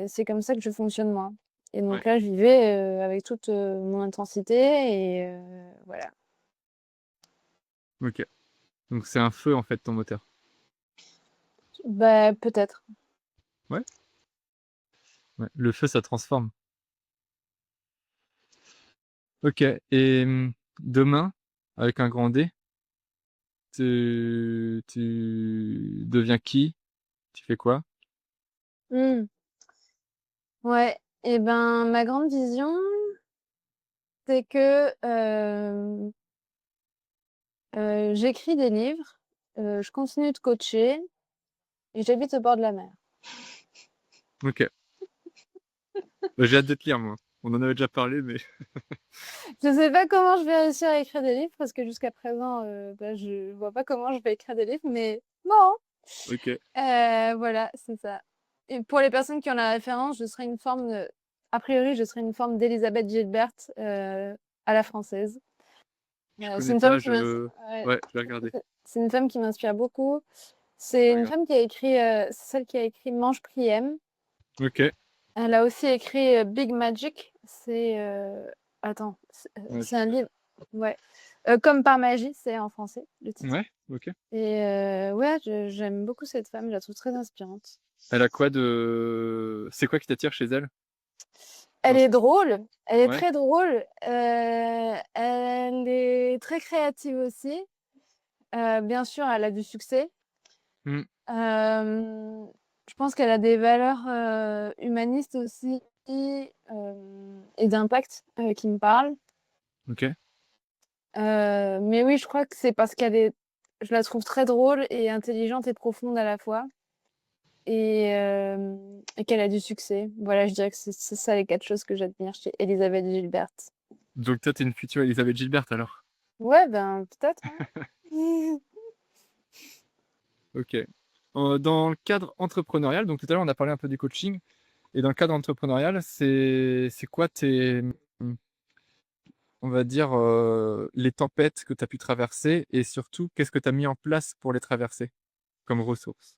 Speaker 2: c'est comme ça que je fonctionne moi et donc
Speaker 1: Ouais.
Speaker 2: là, j'y vais, avec toute, mon intensité et voilà.
Speaker 1: OK. Donc c'est un feu, en fait, ton moteur?
Speaker 2: Bah, peut-être.
Speaker 1: Ouais? Ouais. Le feu, ça transforme. OK et demain, avec un grand D, tu deviens qui? Tu fais quoi?
Speaker 2: Mmh. Ouais et ben, ma grande vision, c'est que, j'écris des livres, je continue de coacher et j'habite au bord de la mer.
Speaker 1: OK. Bah, j'ai hâte de te lire, moi. On en avait déjà parlé, mais
Speaker 2: Je sais pas comment je vais réussir à écrire des livres parce que jusqu'à présent, bah, je vois pas comment je vais écrire des livres, mais bon,
Speaker 1: OK.
Speaker 2: voilà, c'est ça. Et pour les personnes qui ont la référence, je serai une forme a priori, je serai une forme d'Élisabeth Gilbert, à la française.
Speaker 1: Je
Speaker 2: C'est
Speaker 1: connais
Speaker 2: une femme
Speaker 1: pas,
Speaker 2: qui m'ins
Speaker 1: je
Speaker 2: ouais,
Speaker 1: ouais, je vais regarder.
Speaker 2: c'est une femme qui m'inspire beaucoup.
Speaker 1: Je
Speaker 2: C'est une
Speaker 1: regarde.
Speaker 2: femme qui a écrit, c'est celle qui a écrit Mange, prie, aime.
Speaker 1: OK.
Speaker 2: Elle a aussi écrit, Big Magic. Attends,
Speaker 1: Ouais, je
Speaker 2: c'est un livre ouais, Comme par magie, c'est en français, le titre
Speaker 1: ouais, OK.
Speaker 2: et ouais, j'aime beaucoup cette femme, je la trouve très inspirante.
Speaker 1: Elle a quoi de c'est quoi qui t'attire chez elle?
Speaker 2: Elle
Speaker 1: Dans
Speaker 2: est
Speaker 1: ce
Speaker 2: drôle, elle est
Speaker 1: Ouais?
Speaker 2: très drôle, elle est très créative aussi. Bien sûr, elle a du succès.
Speaker 1: Mmh.
Speaker 2: Hem, je pense qu'elle a des valeurs, humanistes aussi, et d'impact, qui me parlent.
Speaker 1: OK.
Speaker 2: Mais oui, je crois que c'est parce qu'elle est je la trouve très drôle et intelligente et profonde à la fois et qu'elle a du succès. Voilà, je dirais que c'est ça les 4 choses que j'admire chez Élisabeth Gilbert.
Speaker 1: Donc toi, tu es une future Élisabeth Gilbert alors?
Speaker 2: Ouais, ben, peut-être, hein.
Speaker 1: OK. Dans le cadre entrepreneurial, donc tout à l'heure, on a parlé un peu du coaching et dans le cadre entrepreneurial, c'est quoi tes, on va dire, les tempêtes que tu as pu traverser et surtout, qu'est-ce que tu as mis en place pour les traverser comme ressources?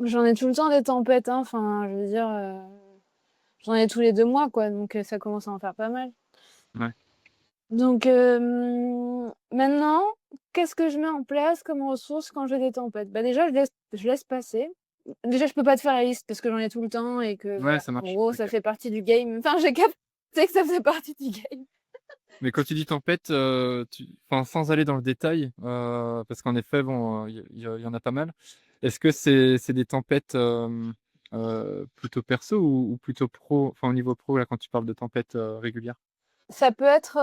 Speaker 2: J'en ai tout le temps des tempêtes, hein, enfin, je veux dire, j'en ai tous les 2 mois, quoi, donc ça commence à en faire pas mal.
Speaker 1: Ouais.
Speaker 2: Donc maintenant, qu'est-ce que je mets en place comme ressources quand j'ai des tempêtes? Bah, déjà, je laisse passer. Déjà, je peux pas te faire la liste parce que j'en ai tout le temps et que
Speaker 1: Ouais,
Speaker 2: voilà,
Speaker 1: ça
Speaker 2: en
Speaker 1: marche.
Speaker 2: gros, ça
Speaker 1: OK.
Speaker 2: fait partie du game. Enfin, j'ai capté que ça faisait partie du game.
Speaker 1: Mais quand tu dis tempête, tu enfin, sans aller dans le détail, parce qu'en effet, bon, il y en a pas mal. Est-ce que c'est des tempêtes, plutôt perso ou plutôt pro? Enfin, au niveau pro, là, quand tu parles de tempêtes, régulières?
Speaker 2: Ça peut être,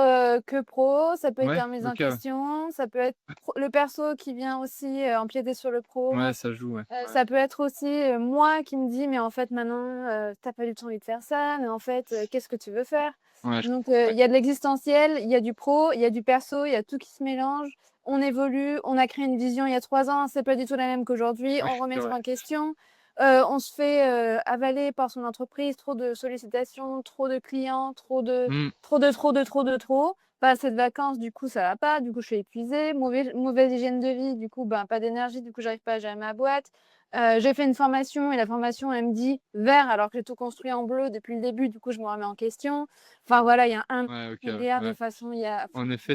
Speaker 2: que pro, ça peut être
Speaker 1: Ouais?
Speaker 2: en mise en
Speaker 1: OK, ouais.
Speaker 2: question, ça peut être le perso qui vient aussi, empiéter sur le pro.
Speaker 1: Ouais, ça joue, ouais.
Speaker 2: Ça peut être aussi, moi qui me dis: «Mais en fait Manon, tu pas du tout envie de faire ça, mais en fait, qu'est-ce que tu veux faire?»
Speaker 1: Ouais, je
Speaker 2: Donc
Speaker 1: ouais.
Speaker 2: il y a de l'existentiel, il y a du pro, il y a du perso, il y a tout qui se mélange. On évolue, on a créé une vision il y a 3 ans, c'est pas du tout la même qu'aujourd'hui,
Speaker 1: Ouais,
Speaker 2: on remet
Speaker 1: c'est
Speaker 2: tout
Speaker 1: vrai.
Speaker 2: en question. On se fait, avaler par son entreprise, trop de sollicitations, trop de clients,
Speaker 1: Mmh.
Speaker 2: trop. Pas assez de vacances, du coup ça va pas, du coup je suis épuisée. Mauvaise hygiène de vie, du coup, ben, pas d'énergie, du coup j'arrive pas à gérer ma boîte. J'ai fait une formation et la formation elle me dit vert alors que j'ai tout construit en bleu depuis le début, du coup je me remets en question. Enfin voilà, il y a un
Speaker 1: Ouais, OK, ouais,
Speaker 2: milliard de
Speaker 1: ouais.
Speaker 2: façons, il y a
Speaker 1: En effet,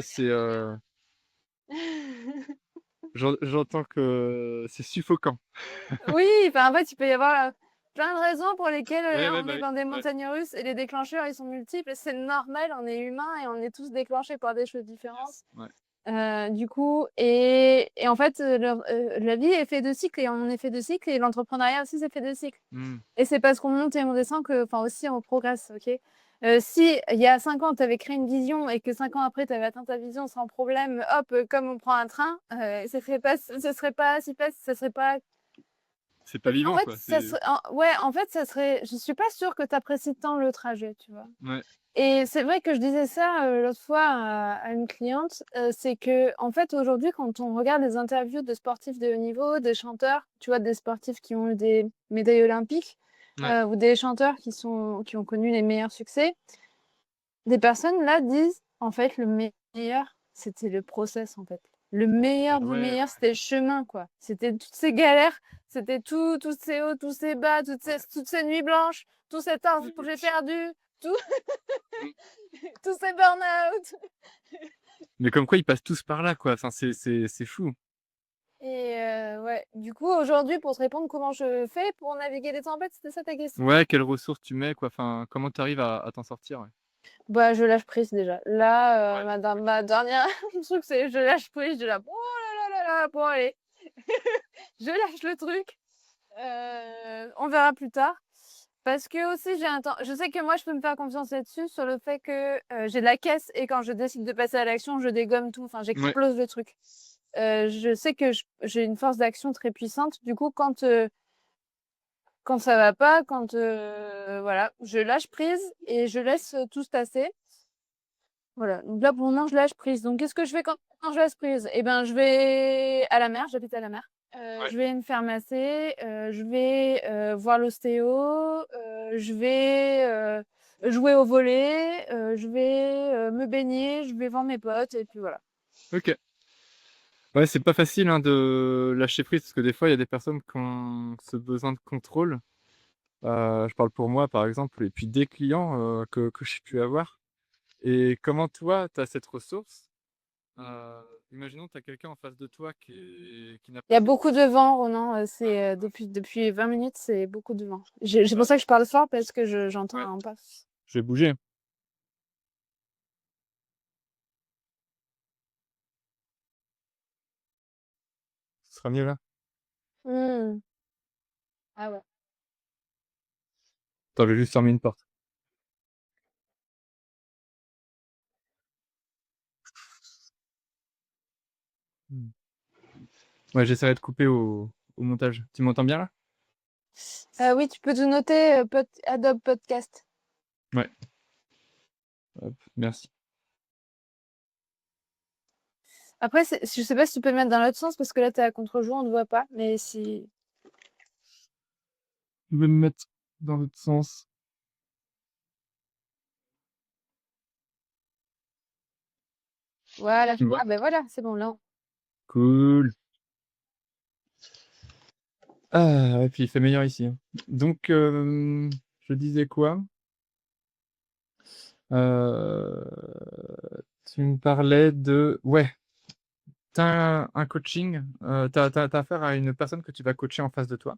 Speaker 1: j'entends que c'est suffocant.
Speaker 2: oui, enfin, en fait, il peut y avoir, plein de raisons pour lesquelles,
Speaker 1: Ouais, ouais,
Speaker 2: on
Speaker 1: bah,
Speaker 2: est
Speaker 1: oui.
Speaker 2: dans des
Speaker 1: Ouais,
Speaker 2: montagnes russes et les déclencheurs, ils sont multiples et c'est normal, on est humain et on est tous déclenchés par des choses différentes.
Speaker 1: yes. Ouais.
Speaker 2: Du coup et en fait, la vie est faite de cycles et on est fait de cycles et l'entrepreneuriat aussi, c'est fait de cycles
Speaker 1: Mmh.
Speaker 2: et c'est parce qu'on monte et on descend que enfin aussi on progresse, OK? Si il y a 5 ans, tu avais créé une vision et que 5 ans après, tu avais atteint ta vision sans problème, hop, comme on prend un train, ça serait pas si faci ça serait pas
Speaker 1: C'est pas
Speaker 2: En
Speaker 1: vivant,
Speaker 2: fait,
Speaker 1: quoi.
Speaker 2: ça serait ouais, en fait, ça serait je suis pas sûre que tu apprécies tant le trajet, tu vois?
Speaker 1: Ouais,
Speaker 2: Et c'est vrai que je disais ça, l'autre fois à une cliente, c'est qu'en fait, aujourd'hui, quand on regarde les interviews de sportifs de haut niveau, des chanteurs, tu vois, des sportifs qui ont eu des médailles olympiques,
Speaker 1: ouais.
Speaker 2: ou des chanteurs qui ont connu les meilleurs succès, des personnes là disent: «En fait, le meilleur, c'était le process, en fait. Le meilleur
Speaker 1: Ah
Speaker 2: du
Speaker 1: ouais,
Speaker 2: meilleur, c'était le chemin, quoi. C'était toutes ces galères, c'était tous ces hauts, tous ces bas, toutes ces nuits blanches, tout cet argent que j'ai perdu, tout
Speaker 1: mmh.
Speaker 2: tous ces burn-out».
Speaker 1: Mais comme quoi ils passent tous par là, quoi. Enfin, c'est fou.
Speaker 2: Et ouais, du coup, aujourd'hui, pour te répondre comment je fais pour naviguer les tempêtes, c'était ça ta question?
Speaker 1: Ouais, quelles ressources tu mets, quoi? Enfin, comment tu arrives à t'en sortir, ouais?
Speaker 2: Bah, je lâche prise déjà. Là,
Speaker 1: Ouais.
Speaker 2: ma dernière truc, c'est je lâche prise, je là: «Oh là là là là, bon allez, je lâche le truc, on verra plus tard». Parce que aussi j'ai un temps je sais que moi je peux me faire confiance là-dessus, sur le fait que, j'ai de la caisse et quand je décide de passer à l'action, je dégomme tout, enfin
Speaker 1: Ouais.
Speaker 2: j'explose le truc. Je sais que j'ai une force d'action très puissante. Du coup, quand ça va pas, quand, voilà, je lâche prise et je laisse, tout se tasser. Voilà, donc là, pour le moment, je lâche prise. Donc qu'est-ce que je fais quand je lâche prise? Eh ben, je vais à la mer, j'habite à la mer.
Speaker 1: Ouais.
Speaker 2: Je vais me faire masser, je vais, voir l'ostéo, je vais, jouer au volley, je vais, me baigner, je vais voir mes potes et puis voilà.
Speaker 1: OK. Ouais, c'est pas facile, hein, de lâcher prise parce que des fois, il y a des personnes qui ont ce besoin de contrôle. Je parle pour moi, par exemple, et puis des clients, que j'ai pu avoir. Et comment toi, tu as cette ressource? Imaginons tu as quelqu'un en face de toi qui n'a
Speaker 2: Il y
Speaker 1: pas
Speaker 2: a
Speaker 1: cette
Speaker 2: beaucoup de vent, Ronan, c'est, depuis 20 minutes, c'est beaucoup de vent. C'est pour
Speaker 1: ouais,
Speaker 2: ça que je parle fort parce que j'entends
Speaker 1: ouais.
Speaker 2: un pas.
Speaker 1: Je vais bouger. Ce sera mieux là?
Speaker 2: Mmh. Ah ouais.
Speaker 1: Attends, je vais juste fermer une porte. Mmh. Ouais, j'essaierai de couper au montage. Tu m'entends bien là?
Speaker 2: Oui, tu peux tout noter, Adobe Podcast.
Speaker 1: Ouais, hop, merci.
Speaker 2: Après, je sais pas si tu peux le mettre dans l'autre sens parce que là, tu es à contre-jour, on ne voit pas. Mais si.
Speaker 1: Je vais me mettre dans l'autre sens.
Speaker 2: Voilà.
Speaker 1: Tu me vois?
Speaker 2: Ah ben voilà, c'est bon, là.
Speaker 1: Cool. Ah, et puis il fait meilleur ici, hein. Donc, je disais quoi? Tu me parlais de ouais, tu as un coaching, tu as affaire à une personne que tu vas coacher en face de toi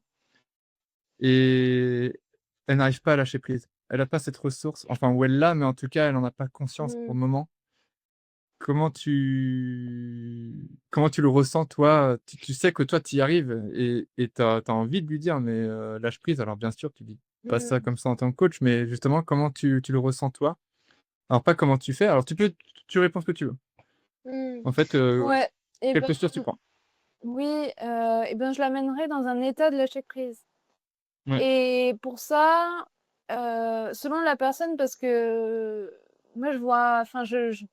Speaker 1: et elle n'arrive pas à lâcher prise. Elle a pas cette ressource, enfin, ou elle l'a, mais en tout cas, elle en a pas conscience pour
Speaker 2: Mmh.
Speaker 1: le moment. Comment tu le ressens toi? Tu sais que toi tu y arrives et tu as envie de lui dire: «Mais, lâche prise». Alors bien sûr, tu dis pas ça
Speaker 2: Mmh.
Speaker 1: comme ça en tant que coach, mais justement comment tu le ressens toi? Alors pas comment tu fais, alors tu réponds ce que tu veux.
Speaker 2: Mmh.
Speaker 1: En fait,
Speaker 2: Ouais. Et
Speaker 1: quelle
Speaker 2: ben,
Speaker 1: posture tu prends?
Speaker 2: oui, et ben, je l'amènerai dans un état de lâcher prise.
Speaker 1: Ouais,
Speaker 2: Et pour ça, selon la personne, parce que moi, je vois, enfin, je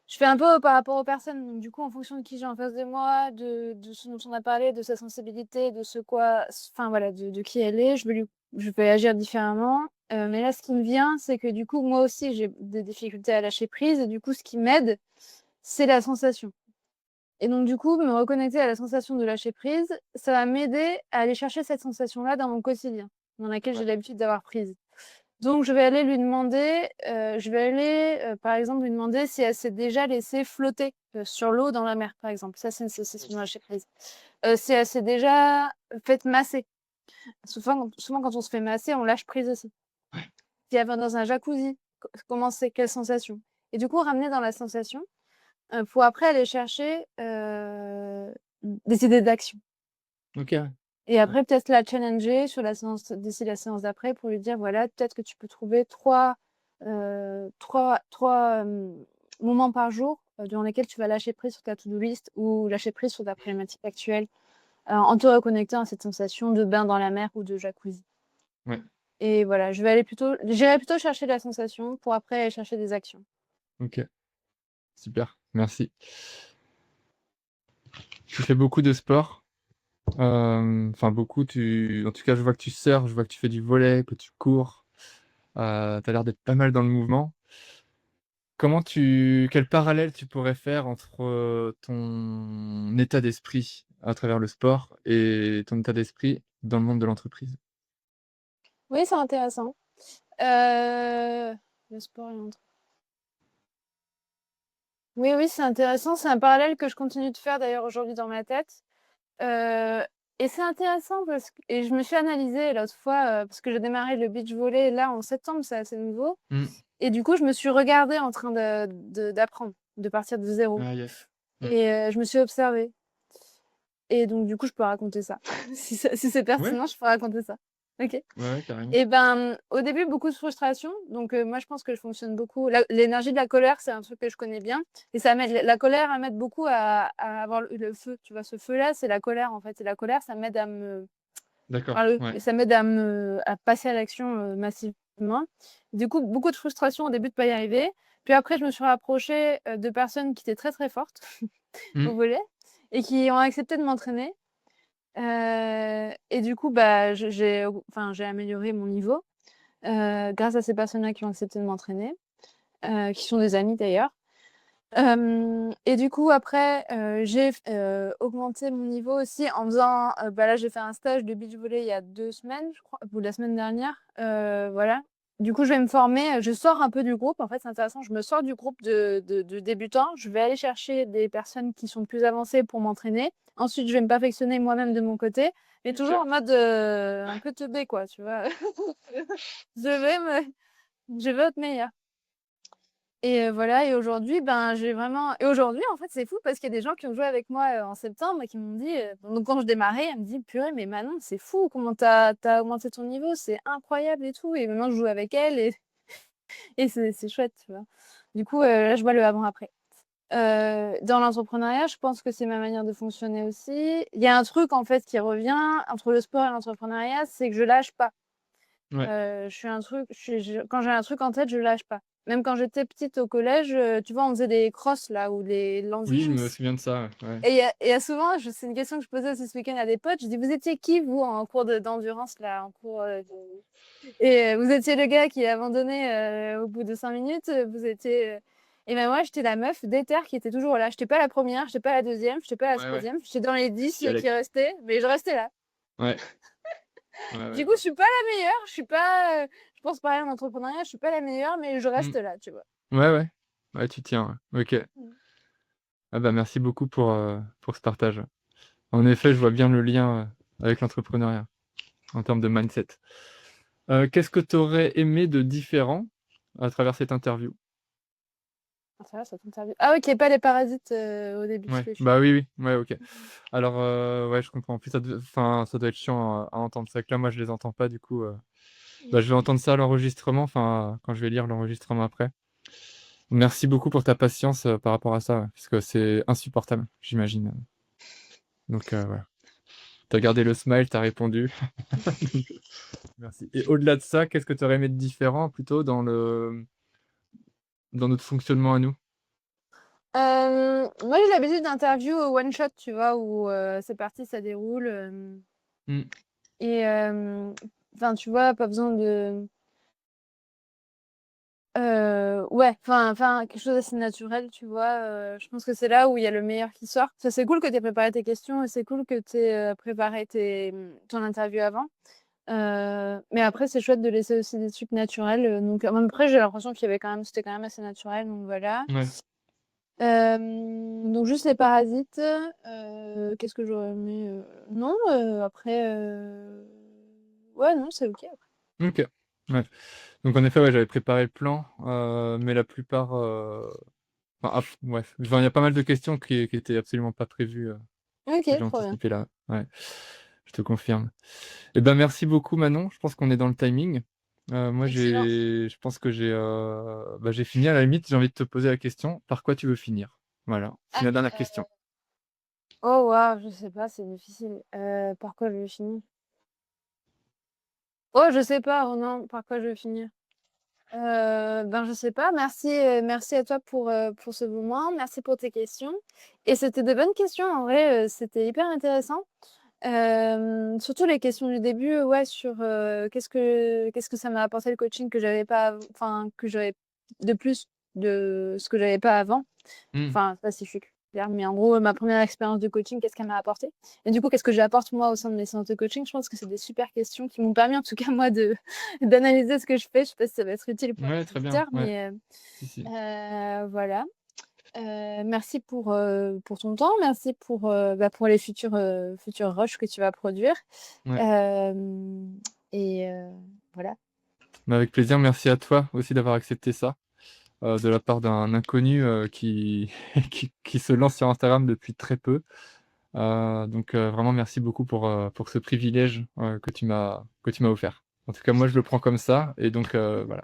Speaker 2: fais un peu par rapport aux personnes. Donc, du coup, en fonction de qui j'ai en face de moi, de ce dont on a parlé, de sa sensibilité, de ce quoi, enfin voilà, de qui elle est, je vais agir différemment. Mais là, ce qui me vient, c'est que du coup, moi aussi, j'ai des difficultés à lâcher prise. Et du coup, ce qui m'aide, c'est la sensation. Et donc, du coup, me reconnecter à la sensation de lâcher prise, ça va m'aider à aller chercher cette sensation-là dans mon quotidien, dans laquelle
Speaker 1: ouais,
Speaker 2: j'ai l'habitude d'avoir prise. Donc je vais aller lui demander, par exemple, lui demander si elle s'est déjà laissée flotter, sur l'eau dans la mer, par exemple. Ça, c'est une sensation de lâcher prise. Si elle s'est déjà faite masser. Souvent quand on se fait masser, on lâche prise aussi.
Speaker 1: ouais.
Speaker 2: Si elle va dans un jacuzzi, comment c'est? Quelle sensation? Et du coup, ramener dans la sensation, pour après aller chercher, des idées d'action.
Speaker 1: OK, ouais.
Speaker 2: Et
Speaker 1: Ouais.
Speaker 2: après, peut-être la challenger sur la séance d'ici la séance d'après pour lui dire: «Voilà, peut-être que tu peux trouver 3 moments par jour, durant lesquels tu vas lâcher prise sur ta to-do list ou lâcher prise sur ta problématique actuelle». en te reconnectant à cette sensation de bain dans la mer ou de jacuzzi.
Speaker 1: Ouais,
Speaker 2: Et voilà, j'irai plutôt chercher la sensation pour après aller chercher des actions.
Speaker 1: OK, super, merci. Tu fais beaucoup de sport? Enfin beaucoup, en tout cas, je vois que tu surfes, je vois que tu fais du volley, que tu cours. Tu as l'air d'être pas mal dans le mouvement. Quel parallèle tu pourrais faire entre, ton état d'esprit à travers le sport et ton état d'esprit dans le monde de l'entreprise?
Speaker 2: Oui, c'est intéressant. Le sport et l'entreprise. Oui, oui, c'est intéressant. C'est un parallèle que je continue de faire d'ailleurs aujourd'hui dans ma tête. Heu et c'est intéressant et je me suis analysée l'autre fois, parce que j'ai démarré le beach volley là en septembre, c'est assez nouveau
Speaker 1: Mmh.
Speaker 2: et du coup, je me suis regardée en train d'apprendre, de partir de zéro
Speaker 1: Ah yes. Mmh.
Speaker 2: et je me suis observée et donc du coup, je peux raconter ça. Si c'est
Speaker 1: Ouais,
Speaker 2: pertinent, je peux raconter ça. OK.
Speaker 1: ouais, ouais, carrément.
Speaker 2: Et ben, au début, beaucoup de frustration. Donc, moi, je pense que je fonctionne beaucoup. L'énergie de la colère, c'est un truc que je connais bien. Et ça m'aide, la colère, elle m'aide beaucoup à avoir le feu. Tu vois, ce feu-là, c'est la colère, en fait. Et la colère, ça m'aide
Speaker 1: D'accord, ouais.
Speaker 2: ça m'aide à passer à l'action massivement. Du coup, beaucoup de frustration au début de pas y arriver. Puis après, je me suis rapprochée de personnes qui étaient très, très fortes
Speaker 1: Mmh.
Speaker 2: au volley et qui ont accepté de m'entraîner. Et du coup, bah, j'ai amélioré mon niveau. Grâce à ces personnes-là qui ont accepté de m'entraîner, qui sont des amis d'ailleurs. Et du coup après, j'ai augmenté mon niveau aussi en faisant, bah, là j'ai fait un stage de beach volley il y a 2 semaines je crois, ou la semaine dernière, voilà. Du coup je vais me former, je sors un peu du groupe, en fait c'est intéressant, je me sors du groupe de débutants, je vais aller chercher des personnes qui sont plus avancées pour m'entraîner. Ensuite je vais me perfectionner moi-même de mon côté, mais toujours
Speaker 1: OK.
Speaker 2: en mode, un peu teubé quoi, tu vois? Je vais me je veux être meilleure et voilà et aujourd'hui, ben, aujourd'hui, en fait, c'est fou parce qu'il y a des gens qui ont joué avec moi, en septembre et qui m'ont dit, donc quand je démarrais, elle me dit: «Purée, mais Manon, c'est fou comment t'as augmenté ton niveau, c'est incroyable et tout» et maintenant je joue avec elle et c'est chouette, tu vois? Du coup, là, je vois le avant-après. Dans l'entrepreneuriat, je pense que c'est ma manière de fonctionner aussi. Il y a un truc, en fait, qui revient entre le sport et l'entrepreneuriat, c'est que je lâche pas.
Speaker 1: Ouais.
Speaker 2: Je suis un truc quand j'ai un truc en tête, je lâche pas. Même quand j'étais petite au collège, tu vois, on faisait des crosses là ou
Speaker 1: Oui, je me
Speaker 2: l'endurance
Speaker 1: souviens de ça, ouais. Ouais.
Speaker 2: et il y a souvent c'est une question que je posais aussi ce week-end à des potes, je dis: «Vous étiez qui vous en cours d'endurance là, en cours, de» et vous étiez le gars qui a abandonné, au bout de 5 minutes, vous étiez, et ben moi j'étais la meuf déter qui était toujours là. J'étais pas la première, j'étais pas la deuxième, j'étais pas la
Speaker 1: Ouais, ouais.
Speaker 2: troisième, j'étais dans les
Speaker 1: Tu
Speaker 2: 10
Speaker 1: y allais.
Speaker 2: qui restaient, mais je restais là.
Speaker 1: Ouais. Ouais, ouais,
Speaker 2: Du
Speaker 1: je
Speaker 2: coup,
Speaker 1: vois.
Speaker 2: je suis pas la meilleure, je suis pas, je pense pareil en entrepreneuriat, je suis pas la meilleure, mais je
Speaker 1: Mmh.
Speaker 2: reste là, tu vois?
Speaker 1: Ouais, ouais. Ouais, tu tiens, ouais. OK.
Speaker 2: Mmh.
Speaker 1: Ah bah, merci beaucoup pour ce partage. En effet, je vois bien le lien, avec l'entrepreneuriat, en termes de mindset. Qu'est-ce que tu aurais aimé de différent à travers cette interview?
Speaker 2: Ah ça va, ça t'interview ah oui, qu'il y ait pas les parasites, au début,
Speaker 1: Ouais,
Speaker 2: je suis
Speaker 1: bah,
Speaker 2: d'accord.
Speaker 1: oui, oui, ouais, OK. Alors, ouais, je comprends. En plus, ça doit être chiant à entendre. C'est que là, moi, je les entends pas, du coup,
Speaker 2: Mmh.
Speaker 1: bah, je vais entendre ça à l'enregistrement, enfin, quand je vais lire l'enregistrement après. Merci beaucoup pour ta patience, par rapport à ça, ouais, parce que c'est insupportable, j'imagine, donc voilà. Tu as gardé le smile, tu as répondu. Merci et au-delà de ça, qu'est-ce que tu aurais aimé de différent plutôt dans notre fonctionnement à nous?
Speaker 2: Moi, j'ai l'habitude d'interview au one shot, tu vois? Où, c'est parti, ça déroule,
Speaker 1: Mmh.
Speaker 2: et enfin, tu vois, pas besoin de ouais, enfin, quelque chose d'assez naturel, tu vois? Je pense que c'est là où il y a le meilleur qui sort. Ça, c'est cool que tu aies préparé tes questions et c'est cool que tu aies, préparé ton interview avant. Mais après, c'est chouette de laisser aussi des trucs naturels, donc après, j'ai l'impression c'était quand même assez naturel, donc voilà.
Speaker 1: Ouais.
Speaker 2: Donc juste les parasites, qu'est-ce que j'aurais aimé, non, après, ouais, non, c'est OK après.
Speaker 1: OK. Ouais. Donc en effet, ouais, j'avais préparé le plan, mais la plupart, enfin, ouais, enfin, il y a pas mal de questions qui étaient absolument pas prévues, que
Speaker 2: OK,
Speaker 1: j'ai
Speaker 2: trop bien.
Speaker 1: anticipées là. Ouais, je te confirme. Et ben, merci beaucoup Manon, je pense qu'on est dans le timing. Moi
Speaker 2: Excellent.
Speaker 1: je pense que bah, j'ai fini à la limite, j'ai envie de te poser la question, par quoi tu veux finir? Voilà, c'est
Speaker 2: Ah,
Speaker 1: la dernière question.
Speaker 2: Oh waouh, je sais pas, c'est difficile. Par quoi je vais finir? Oh, je sais pas, Ronan, par quoi je vais finir? Ben, je sais pas. Merci, merci à toi pour ce moment. Merci pour tes questions et c'était de bonnes questions en vrai, c'était hyper intéressant. Surtout les questions du début, ouais, sur, qu'est-ce que ça m'a apporté le coaching que j'avais pas enfin, que j'aurais de plus de ce que j'avais pas avant.
Speaker 1: Mmh.
Speaker 2: Enfin, ça, c'est clair, mais en gros, ma première expérience de coaching, qu'est-ce qu'elle m'a apporté? Et du coup, qu'est-ce que j'apporte moi au sein de mes séances de coaching? Je pense que c'est des super questions qui m'ont permis, en tout cas, moi, de d'analyser ce que je fais. Je sais pas si ça va être utile pour
Speaker 1: Ouais,
Speaker 2: les
Speaker 1: très bien,
Speaker 2: auditeurs,
Speaker 1: ouais.
Speaker 2: mais
Speaker 1: Si, si.
Speaker 2: voilà. Merci pour ton temps. Merci pour les futures rushs que tu vas produire.
Speaker 1: Ouais.
Speaker 2: Hem et voilà.
Speaker 1: Bah, avec plaisir, merci à toi aussi d'avoir accepté ça, de la part d'un inconnu, qui qui se lance sur Instagram depuis très peu. Donc vraiment merci beaucoup pour ce privilège, que tu m'as offert. En tout cas, moi, je le prends comme ça et donc voilà.